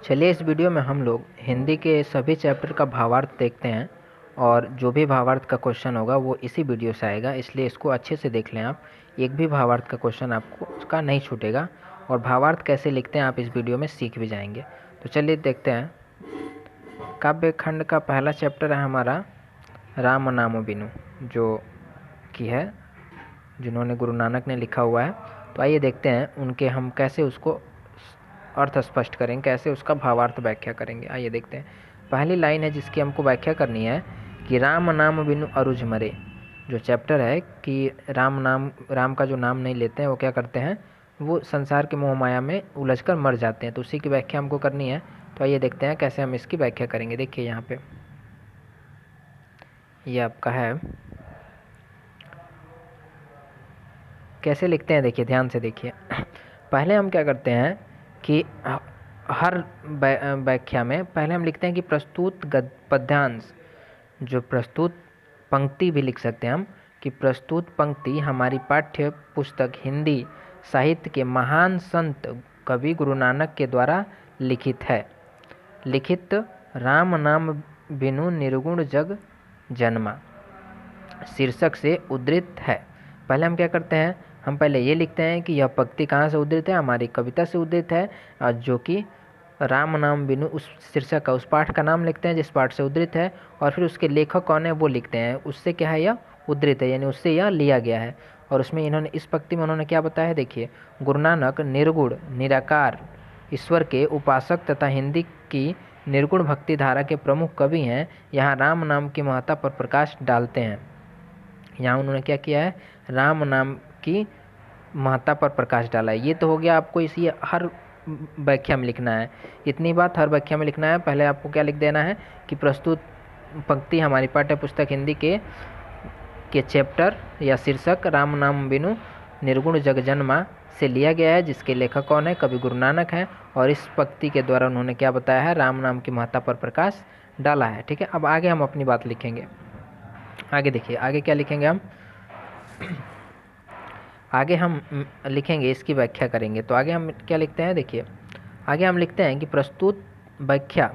चलिए इस वीडियो में हम लोग हिंदी के सभी चैप्टर का भावार्थ देखते हैं और जो भी भावार्थ का क्वेश्चन होगा वो इसी वीडियो से आएगा, इसलिए इसको अच्छे से देख लें आप। एक भी भावार्थ का क्वेश्चन आपको उसका नहीं छूटेगा और भावार्थ कैसे लिखते हैं आप इस वीडियो में सीख भी जाएंगे। तो चलिए देखते हैं। काव्य खंड का पहला चैप्टर है हमारा राम नाम बिनु, जो कि है जिन्होंने गुरु नानक ने लिखा हुआ है। तो आइए देखते हैं उनके हम कैसे उसको अर्थ स्पष्ट करेंगे, कैसे उसका भावार्थ व्याख्या करेंगे। आइए देखते हैं। पहली लाइन है जिसकी हमको व्याख्या करनी है कि राम नाम बिनु अरुझ मरे। जो चैप्टर है कि राम का जो नाम नहीं लेते हैं वो क्या करते हैं, वो संसार के मोह माया में उलझकर मर जाते हैं। तो उसी की व्याख्या हमको करनी है। तो आइए देखते हैं कैसे हम इसकी व्याख्या करेंगे। देखिए यहाँ पे ये आपका है, कैसे लिखते हैं देखिए, ध्यान से देखिए। पहले हम क्या करते हैं कि हर व्याख्या में पहले हम लिखते हैं कि प्रस्तुत पद्यांश, जो प्रस्तुत पंक्ति भी लिख सकते हैं हम, कि प्रस्तुत पंक्ति हमारी पाठ्य पुस्तक हिंदी साहित्य के महान संत कवि गुरु नानक के द्वारा लिखित है। लिखित राम नाम बिनु निर्गुण जग जन्मा शीर्षक से उद्धृत है। पहले हम क्या करते हैं, हम पहले ये लिखते हैं कि यह पंक्ति कहाँ से उद्धृत है, हमारी कविता से उद्धृत है, जो कि राम नाम बिनु उस शीर्षक का, उस पाठ का नाम लिखते हैं जिस पाठ से उद्धृत है, और फिर उसके लेखक कौन है वो लिखते हैं, उससे क्या है यह उद्धृत है, यानी उससे यह लिया गया है। और उसमें इन्होंने इस पंक्ति में उन्होंने क्या बताया है, देखिए। गुरु नानक निर्गुण निराकार ईश्वर के उपासक तथा हिंदी की निर्गुण भक्ति धारा के प्रमुख कवि हैं। यहाँ राम नाम की महत्ता पर प्रकाश डालते हैं। यहाँ उन्होंने क्या किया है, राम नाम की महत्ता पर प्रकाश डाला है। ये तो हो गया, आपको इसी हर व्याख्या में लिखना है, इतनी बात हर व्याख्या में लिखना है। पहले आपको क्या लिख देना है कि प्रस्तुत पंक्ति हमारी पाठ्य पुस्तक हिंदी के चैप्टर या शीर्षक राम नाम बिनु निर्गुण जग जन्मा से लिया गया है, जिसके लेखक कौन है, कवि गुरु नानक है। और इस पंक्ति के द्वारा उन्होंने क्या बताया है, राम नाम की महत्ता पर प्रकाश डाला है। ठीक है, अब आगे हम अपनी बात लिखेंगे। आगे देखिए, आगे क्या लिखेंगे हम, आगे हम लिखेंगे, इसकी व्याख्या करेंगे। तो आगे हम क्या लिखते हैं, देखिए आगे हम लिखते हैं कि प्रस्तुत व्याख्या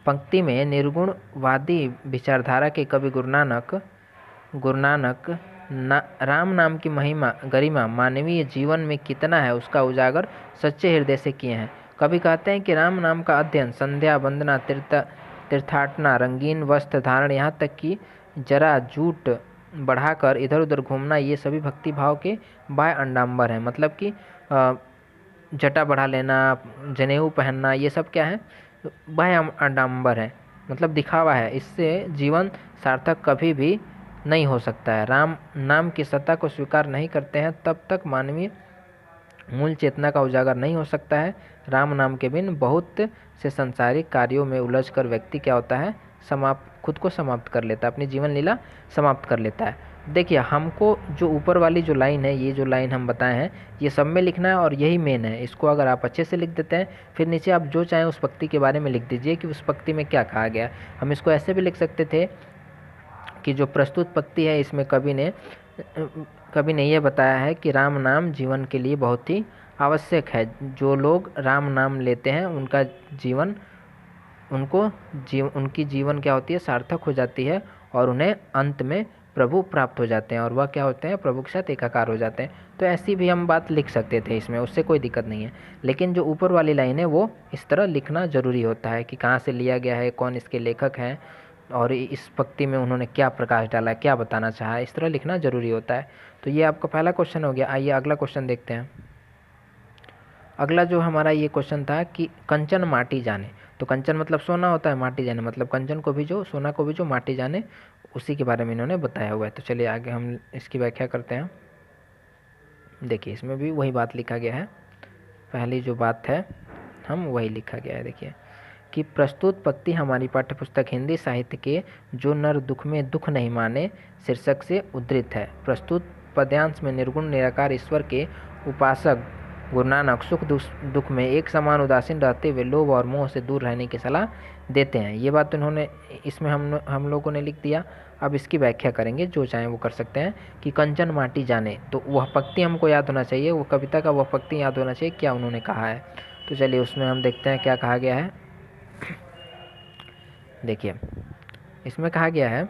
पंक्ति में निर्गुणवादी विचारधारा के कवि गुरु नानक राम नाम की महिमा गरिमा मानवीय जीवन में कितना है उसका उजागर सच्चे हृदय से किए हैं। कवि कहते हैं कि राम नाम का अध्ययन, संध्या वंदना, तीर्थाटना, रंगीन वस्त्र धारण, यहाँ तक कि जरा जूट बढ़ाकर इधर उधर घूमना, ये सभी भक्ति भाव के बाह्य अंडाम्बर हैं। मतलब कि जटा बढ़ा लेना, जनेऊ पहनना, ये सब क्या है, बाह्य अंडाम्बर है, मतलब दिखावा है। इससे जीवन सार्थक कभी भी नहीं हो सकता है। राम नाम की सत्ता को स्वीकार नहीं करते हैं तब तक मानवीय मूल चेतना का उजागर नहीं हो सकता है। राम नाम के बिन बहुत से संसारिक कार्यों में उलझकर व्यक्ति क्या होता है, खुद को समाप्त कर लेता है, अपनी जीवन लीला समाप्त कर लेता है। देखिए, हमको जो ऊपर वाली जो लाइन है, ये जो लाइन हम बताए हैं, ये सब में लिखना है और यही मेन है। इसको अगर आप अच्छे से लिख देते हैं, फिर नीचे आप जो चाहें उस पंक्ति के बारे में लिख दीजिए कि उस पंक्ति में क्या कहा गया। हम इसको ऐसे भी लिख सकते थे कि जो प्रस्तुत पंक्ति है इसमें कवि ने ये बताया है कि राम नाम जीवन के लिए बहुत ही आवश्यक है। जो लोग राम नाम लेते हैं उनका जीवन, उनकी जीवन क्या होती है, सार्थक हो जाती है और उन्हें अंत में प्रभु प्राप्त हो जाते हैं और वह क्या होते हैं, प्रभु के साथ एकाकार हो जाते हैं। तो ऐसी भी हम बात लिख सकते थे इसमें, उससे कोई दिक्कत नहीं है। लेकिन जो ऊपर वाली लाइन है वो इस तरह लिखना ज़रूरी होता है कि कहाँ से लिया गया है, कौन इसके लेखक हैं और इस पंक्ति में उन्होंने क्या प्रकाश डाला है, क्या बताना चाहा है, इस तरह लिखना ज़रूरी होता है। तो ये आपका पहला क्वेश्चन हो गया। आइए अगला क्वेश्चन देखते हैं। अगला जो हमारा ये क्वेश्चन था कि कंचन माटी जाने। तो कंचन मतलब सोना होता है, माटी जाने मतलब कंचन को भी जो, सोना को भी जो माटी जाने, उसी के बारे में इन्होंने बताया हुआ है। तो चलिए आगे हम इसकी व्याख्या करते हैं। देखिए, इसमें भी वही बात लिखा गया है, पहली जो बात है हम वही लिखा गया है। देखिए कि प्रस्तुत पंक्ति हमारी पाठ्यपुस्तक हिंदी साहित्य के जो नर दुख में दुख नहीं माने शीर्षक से उद्धृत है। प्रस्तुत पद्यांश में निर्गुण निराकार ईश्वर के उपासक गुरु नानक सुख दुख में एक समान उदासीन रहते हुए लोभ और मोह से दूर रहने की सलाह देते हैं। ये बात उन्होंने इसमें हम लोगों ने लिख दिया। अब इसकी व्याख्या करेंगे, जो चाहें वो कर सकते हैं। कि कंचन माटी जाने, तो वह पंक्ति हमको याद होना चाहिए, वो कविता का वह पंक्ति याद होना चाहिए, क्या उन्होंने कहा है। तो चलिए उसमें हम देखते हैं क्या कहा गया है। देखिए इसमें कहा गया है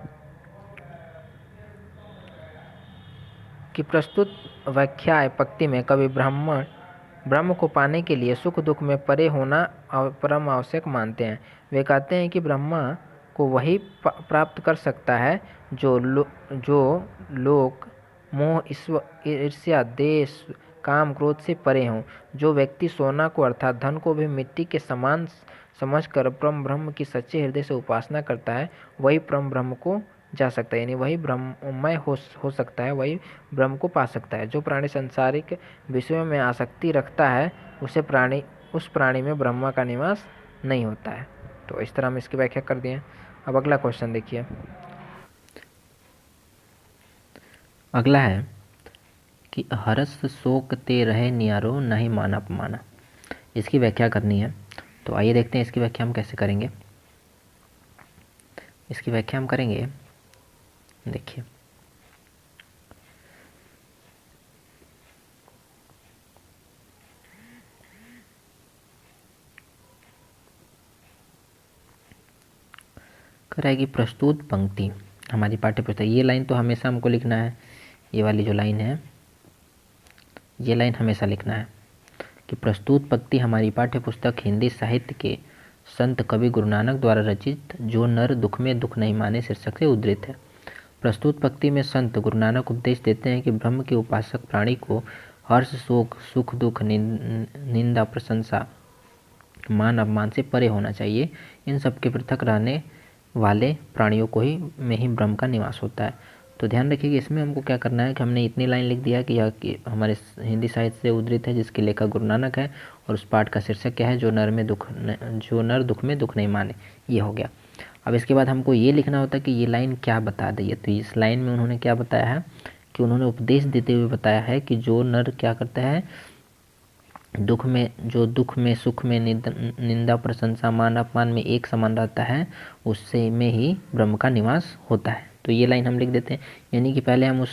कि प्रस्तुत व्याख्या पंक्ति में कवि ब्रह्म को पाने के लिए सुख दुख में परे होना परम आवश्यक मानते हैं। वे कहते हैं कि ब्रह्मा को वही प्राप्त कर सकता है जो लोक मोह ईर्ष्या देश काम क्रोध से परे हों। जो व्यक्ति सोना को अर्थात धन को भी मिट्टी के समान समझकर परम ब्रह्म की सच्चे हृदय से उपासना करता है, वही परम ब्रह्म को जा सकता है, यानी वही ब्रह्ममय हो सकता है, वही ब्रह्म को पा सकता है। जो प्राणी सांसारिक विषयों में आसक्ति रखता है उस प्राणी में ब्रह्मा का निवास नहीं होता है। तो इस तरह हम इसकी व्याख्या कर दिए। अब अगला क्वेश्चन देखिए। अगला है कि हर्ष शोक ते रहे नियारो नहीं माना अपमाना। इसकी व्याख्या करनी है। तो आइए देखते हैं इसकी व्याख्या हम कैसे करेंगे। इसकी व्याख्या हम करेंगे, देखिए करेगी प्रस्तुत पंक्ति हमारी पाठ्य पुस्तक। ये लाइन तो हमेशा हमको लिखना है, ये वाली जो लाइन है ये लाइन हमेशा लिखना है कि प्रस्तुत पंक्ति हमारी पाठ्य पुस्तक हिंदी साहित्य के संत कवि गुरु नानक द्वारा रचित जो नर दुख में दुख नहीं माने शीर्षक से उद्धृत है। प्रस्तुत पंक्ति में संत गुरु नानक उपदेश देते हैं कि ब्रह्म के उपासक प्राणी को हर्ष शोक सुख दुख निंदा प्रशंसा मान अपमान से परे होना चाहिए। इन सब के पृथक रहने वाले प्राणियों को ही में ही ब्रह्म का निवास होता है। तो ध्यान रखिए कि इसमें हमको क्या करना है कि हमने इतनी लाइन लिख दिया कि यह कि हमारे हिंदी साहित्य से उद्धृत है, जिसके लेखक गुरु नानक है, और उस पाठ का शीर्षक क्या है, जो नर दुख में दुख नहीं माने। ये हो गया। अब इसके बाद हमको ये लिखना होता है कि ये लाइन क्या बता रही है। तो इस लाइन में उन्होंने क्या बताया है कि उन्होंने उपदेश देते हुए बताया है कि जो नर क्या करता है, दुख में सुख में निंदा प्रशंसा मान अपमान में एक समान रहता है, उससे में ही ब्रह्म का निवास होता है। तो ये लाइन हम लिख देते हैं, यानी कि पहले हम उस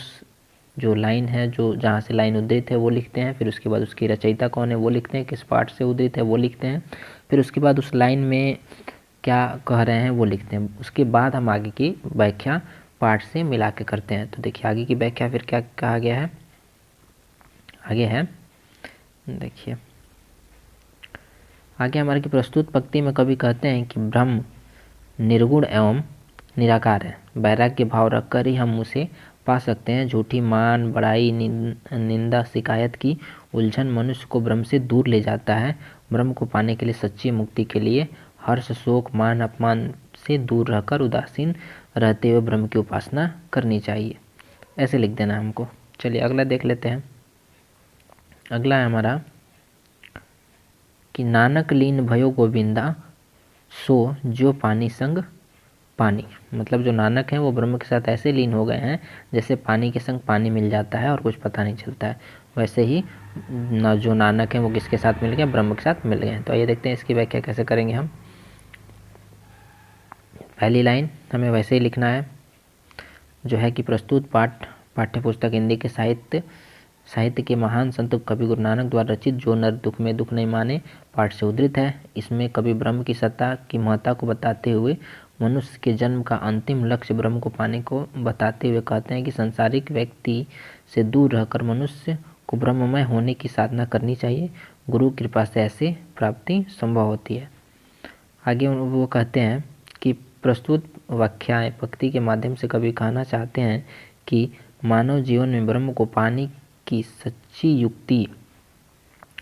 जो लाइन है जो जहाँ से लाइन उद्धृत है वो लिखते हैं, फिर उसके बाद उसकी रचयिता कौन है वो लिखते हैं, किस पाठ से उद्धृत है वो लिखते हैं, फिर उसके बाद उस लाइन में क्या कह रहे हैं वो लिखते हैं। उसके बाद हम आगे की व्याख्या पाठ से मिला के करते हैं। तो देखिए आगे की व्याख्या फिर क्या कहा गया है, आगे है देखिए आगे हमारे की प्रस्तुत पंक्ति में कवि कहते हैं कि ब्रह्म निर्गुण एवं निराकार है। वैराग्य भाव रखकर ही हम उसे पा सकते हैं। झूठी मान बड़ाई निंदा शिकायत की उलझन मनुष्य को ब्रह्म से दूर ले जाता है। ब्रह्म को पाने के लिए सच्ची मुक्ति के लिए हर्ष शोक मान अपमान से दूर रहकर उदासीन रहते हुए ब्रह्म की उपासना करनी चाहिए। ऐसे लिख देना हमको। चलिए अगला देख लेते हैं। अगला है हमारा कि नानक लीन भयो गोविंदा सो जो पानी संग पानी। मतलब जो नानक हैं वो ब्रह्म के साथ ऐसे लीन हो गए हैं जैसे पानी के संग पानी मिल जाता है और कुछ पता नहीं चलता है। वैसे ही जो नानक हैं वो किसके साथ मिल गए, ब्रह्म के साथ मिल गए हैं। तो आइए देखते हैं इसकी व्याख्या कैसे करेंगे हम। पहली लाइन हमें वैसे ही लिखना है जो है कि प्रस्तुत पाठ्य पुस्तक हिंदी के साहित्य के महान संत कवि गुरु नानक द्वारा रचित जो नर दुख में दुख नहीं माने पाठ से उद्धृत है। इसमें कवि ब्रह्म की सत्ता की महत्ता को बताते हुए मनुष्य के जन्म का अंतिम लक्ष्य ब्रह्म को पाने को बताते हुए कहते हैं कि सांसारिक व्यक्ति से दूर रहकर मनुष्य को ब्रह्ममय होने की साधना करनी चाहिए। गुरु कृपा से ऐसी प्राप्ति संभव होती है। आगे वो कहते हैं कि प्रस्तुत व्याख्याएं पंक्ति के माध्यम से कवि कहना चाहते हैं कि मानव जीवन में ब्रह्म को पाने की सच्ची युक्ति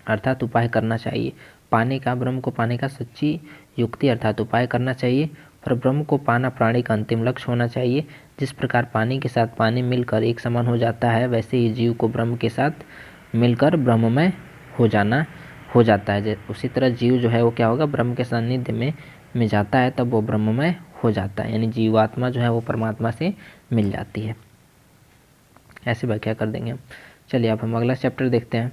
अर्थात उपाय करना चाहिए। ब्रह्म को पाने का सच्ची युक्ति अर्थात उपाय करना चाहिए। पर ब्रह्म को पाना प्राणी का अंतिम लक्ष्य होना चाहिए। जिस प्रकार पानी के साथ पानी मिलकर एक समान हो जाता है, वैसे ही जीव को ब्रह्म के साथ मिलकर ब्रह्ममय हो जाता है। उसी तरह जीव जो है वो क्या होगा, ब्रह्म के सानिध्य में जाता है, तब वो ब्रह्ममय हो जाता है, यानी जीवात्मा जो है वो परमात्मा से मिल जाती है। ऐसे व्याख्या कर देंगे हम। चलिए अब हम अगला चैप्टर देखते हैं।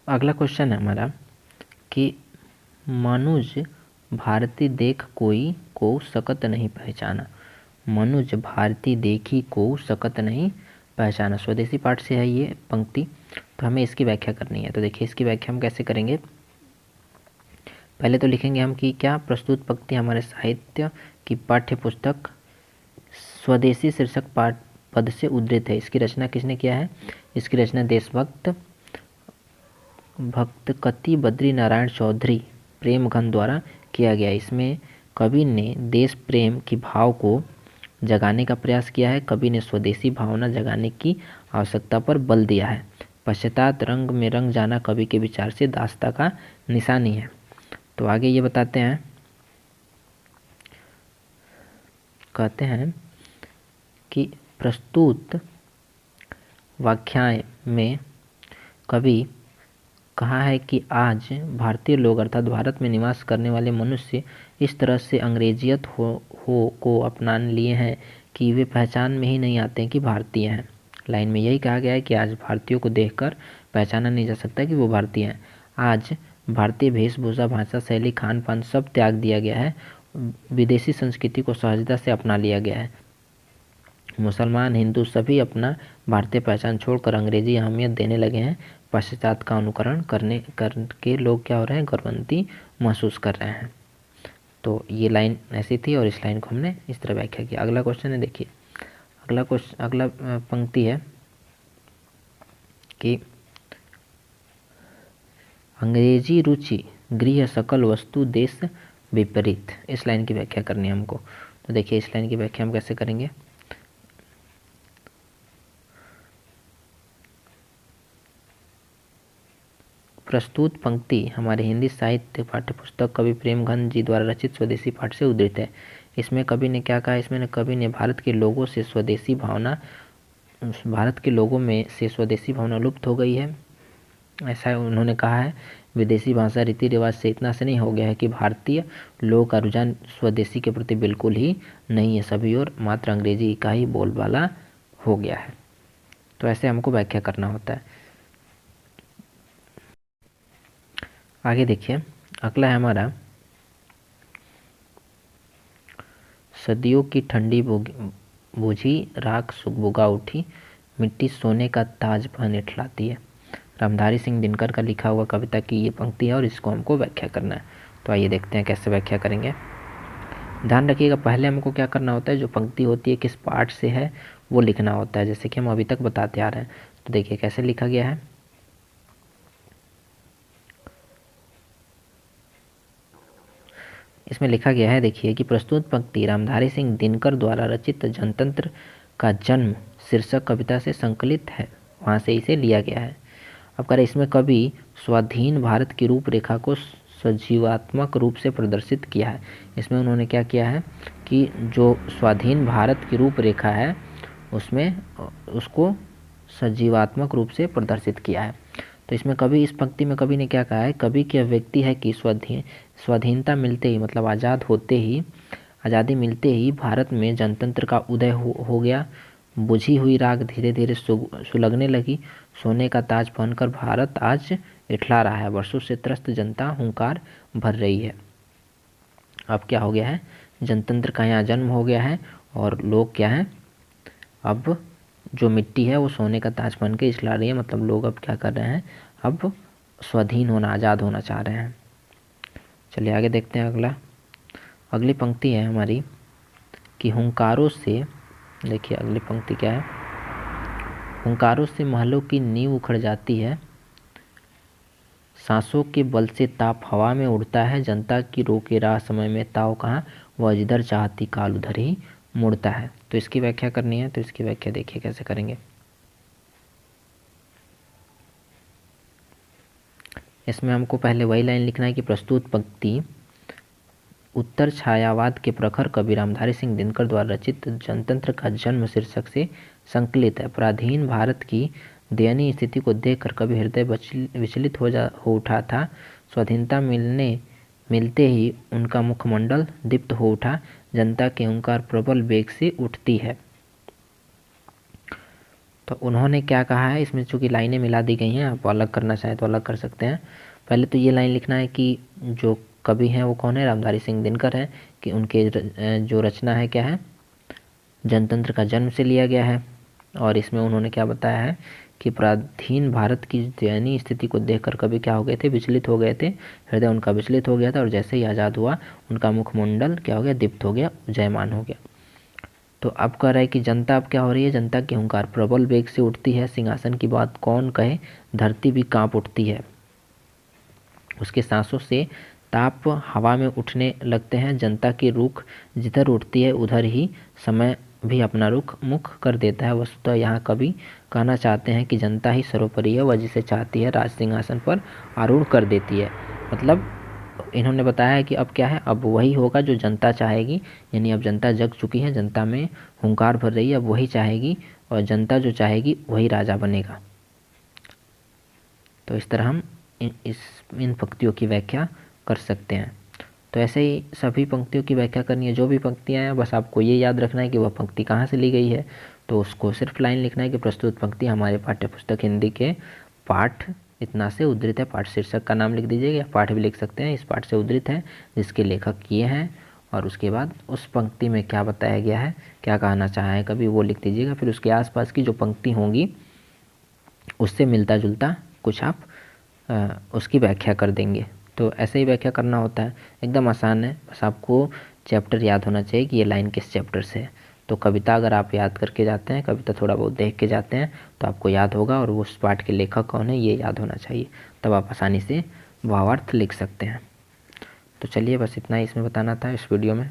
अगला क्वेश्चन है हमारा कि मनुज भारती देख कोई को सकत नहीं पहचाना। मनुज भारती देखी को सकत नहीं पहचाना। स्वदेशी पाठ से है ये पंक्ति। तो हमें इसकी व्याख्या करनी है। तो देखिए इसकी व्याख्या हम कैसे करेंगे। पहले तो लिखेंगे हम कि क्या प्रस्तुत पंक्ति हमारे साहित्य की पाठ्य पुस्तक स्वदेशी शीर्षक पाठ पद से उद्धृत है। इसकी रचना किसने किया है। इसकी रचना देशभक्त भक्तकति बद्री नारायण चौधरी प्रेमघन द्वारा किया गया। इसमें कवि ने देश प्रेम की भाव को जगाने का प्रयास किया है। कवि ने स्वदेशी भावना जगाने की आवश्यकता पर बल दिया है। पश्चात रंग में रंग जाना कवि के विचार से दास्ता का निशानी है। तो आगे ये बताते हैं, कहते हैं कि प्रस्तुत व्याख्यान में कवि कहा है कि आज भारतीय लोग अर्थात भारत में निवास करने वाले मनुष्य इस तरह से अंग्रेजियत को अपना लिए हैं कि वे पहचान में ही नहीं आते हैं कि भारतीय हैं। लाइन में यही कहा गया है कि आज भारतीयों को देखकर पहचाना नहीं जा सकता कि वो भारतीय हैं। आज भारतीय वेशभूषा, भाषा, शैली, खान पान सब त्याग दिया गया है। विदेशी संस्कृति को सहजता से अपना लिया गया है। मुसलमान, हिंदू सभी अपना भारतीय पहचान छोड़कर अंग्रेजी अहमियत देने लगे हैं। पश्चात का अनुकरण करके लोग क्या हो रहे हैं, गर्वंती महसूस कर रहे हैं। तो ये लाइन ऐसी थी और इस लाइन को हमने इस तरह व्याख्या किया। अगला क्वेश्चन है, देखिए अगला पंक्ति है कि अंग्रेजी रुचि गृह सकल वस्तु देश विपरीत। इस लाइन की व्याख्या करनी है हमको। तो देखिए इस लाइन की व्याख्या हम कैसे करेंगे। प्रस्तुत पंक्ति हमारे हिंदी साहित्य पाठ्यपुस्तक कवि प्रेमघन जी द्वारा रचित स्वदेशी पाठ से उद्धृत है। इसमें कवि ने क्या कहा, इसमें कवि ने भारत के लोगों में से स्वदेशी भावना लुप्त हो गई है, ऐसा उन्होंने कहा है। विदेशी भाषा रीति रिवाज से इतना से नहीं हो गया है कि भारतीय लोगों का रुझान स्वदेशी के प्रति बिल्कुल ही नहीं है, सभी और मात्र अंग्रेजी का ही बोलबाला हो गया है। तो ऐसे हमको व्याख्या करना होता है। आगे देखिए अगला है हमारा, सदियों की ठंडी बूझी राख सुगबुगा उठी, मिट्टी सोने का ताज पहन इठलाती है। रामधारी सिंह दिनकर का लिखा हुआ कविता की ये पंक्ति है और इसको हमको व्याख्या करना है। तो आइए देखते हैं कैसे व्याख्या करेंगे। ध्यान रखिएगा, पहले हमको क्या करना होता है, जो पंक्ति होती है किस पाठ से है वो लिखना होता है, जैसे कि हम अभी तक बताते आ रहे हैं। तो देखिए कैसे लिखा गया है। इसमें लिखा गया है, देखिए कि प्रस्तुत पंक्ति रामधारी सिंह दिनकर द्वारा रचित जनतंत्र का जन्म शीर्षक कविता से संकलित है, वहाँ से इसे लिया गया है। अब करें, इसमें कवि स्वाधीन भारत की रूपरेखा को सजीवात्मक रूप से प्रदर्शित किया है। इसमें उन्होंने क्या किया है कि जो स्वाधीन भारत की रूपरेखा है उसमें उसको सजीवात्मक रूप से प्रदर्शित किया है। तो इसमें कवि, इस पंक्ति में कवि ने क्या कहा है, कवि की अभिव्यक्ति है कि स्वाधीनता मिलते ही मतलब आज़ादी मिलते ही भारत में जनतंत्र का उदय हो गया। बुझी हुई राख धीरे धीरे सुलगने लगी। सोने का ताज पहनकर भारत आज इठला रहा है। वर्षों से त्रस्त जनता हुंकार भर रही है। अब क्या हो गया है, जनतंत्र का यहाँ जन्म हो गया है और लोग क्या हैं, अब जो मिट्टी है वो सोने का ताज पहन के इठला रही है। मतलब लोग अब क्या कर रहे हैं, अब स्वाधीन होना, आज़ाद होना चाह रहे हैं। चलिए आगे देखते हैं। अगली पंक्ति है हमारी कि हुंकारों से, देखिए अगली पंक्ति क्या है, हुंकारों से महलों की नींव उखड़ जाती है, सांसों के बल से ताप हवा में उड़ता है, जनता की रोके राह समय में ताव कहाँ, वह जिधर चाहती काल उधर ही मुड़ता है। तो इसकी व्याख्या करनी है। तो इसकी व्याख्या देखिए कैसे करेंगे। इसमें हमको पहले वही लाइन लिखना है कि प्रस्तुत पंक्ति उत्तर छायावाद के प्रखर कवि रामधारी सिंह दिनकर द्वारा रचित जनतंत्र का जन्म शीर्षक से संकलित है। पराधीन भारत की दयनीय स्थिति को देखकर कवि हृदय विचलित हो उठा था। स्वाधीनता मिलते ही उनका मुखमंडल दीप्त हो उठा। जनता के हुंकार प्रबल वेग से उठती है। तो उन्होंने क्या कहा है, इसमें चूंकि लाइनें मिला दी गई हैं, आप अलग करना चाहें तो अलग कर सकते हैं। पहले तो ये लाइन लिखना है कि जो कवि हैं वो कौन है, रामधारी सिंह दिनकर है, कि उनके जो रचना है क्या है, जनतंत्र का जन्म से लिया गया है। और इसमें उन्होंने क्या बताया है कि पराधीन भारत की दयनीय स्थिति को देखकर कभी क्या हो गए थे, विचलित हो गए थे, हृदय उनका विचलित हो गया था और जैसे ही आज़ाद हुआ उनका मुखमंडल क्या हो गया, दीप्त हो गया, जयमान हो गया। तो अब कह रहा है कि जनता अब क्या हो रही है, जनता की हुंकार प्रबल वेग से उठती है, सिंहासन की बात कौन कहे, धरती भी कांप उठती है, उसके सांसों से ताप हवा में उठने लगते हैं, जनता की रुख जिधर उठती है उधर ही समय भी अपना रुख मुख कर देता है। वस्तुतः यहाँ कवि कहना चाहते हैं कि जनता ही सर्वोपरि है, वह जिसे चाहती है राज सिंहासन पर आरूढ़ कर देती है। मतलब इन्होंने बताया है कि अब क्या है, अब वही होगा जो जनता चाहेगी, यानी अब जनता जग चुकी है, जनता में हुंकार भर रही है, अब वही चाहेगी और जनता जो चाहेगी वही राजा बनेगा। तो इस तरह हम इन पंक्तियों की व्याख्या कर सकते हैं। तो ऐसे ही सभी पंक्तियों की व्याख्या करनी है, जो भी पंक्तियाँ हैं बस आपको ये याद रखना है कि वह पंक्ति कहाँ से ली गई है। तो उसको सिर्फ लाइन लिखना है कि प्रस्तुत पंक्ति हमारे पाठ्यपुस्तक हिंदी के पाठ इतना से उद्धृत है। पाठ शीर्षक का नाम लिख दीजिएगा या पाठ भी लिख सकते हैं, इस पाठ से उद्धृत है, जिसके लेखक ये हैं, और उसके बाद उस पंक्ति में क्या बताया गया है, क्या कहना चाहा है कभी, वो लिख दीजिएगा। फिर उसके आसपास की जो पंक्ति होंगी उससे मिलता जुलता कुछ आप उसकी व्याख्या कर देंगे। तो ऐसे ही व्याख्या करना होता है, एकदम आसान है, बस आपको चैप्टर याद होना चाहिए कि ये लाइन किस चैप्टर से है। तो कविता अगर आप याद करके जाते हैं, कविता थोड़ा बहुत देख के जाते हैं तो आपको याद होगा, और उस पाठ के लेखक कौन है ये याद होना चाहिए, तब आप आसानी से भावार्थ लिख सकते हैं। तो चलिए बस इतना ही इसमें बताना था इस वीडियो में।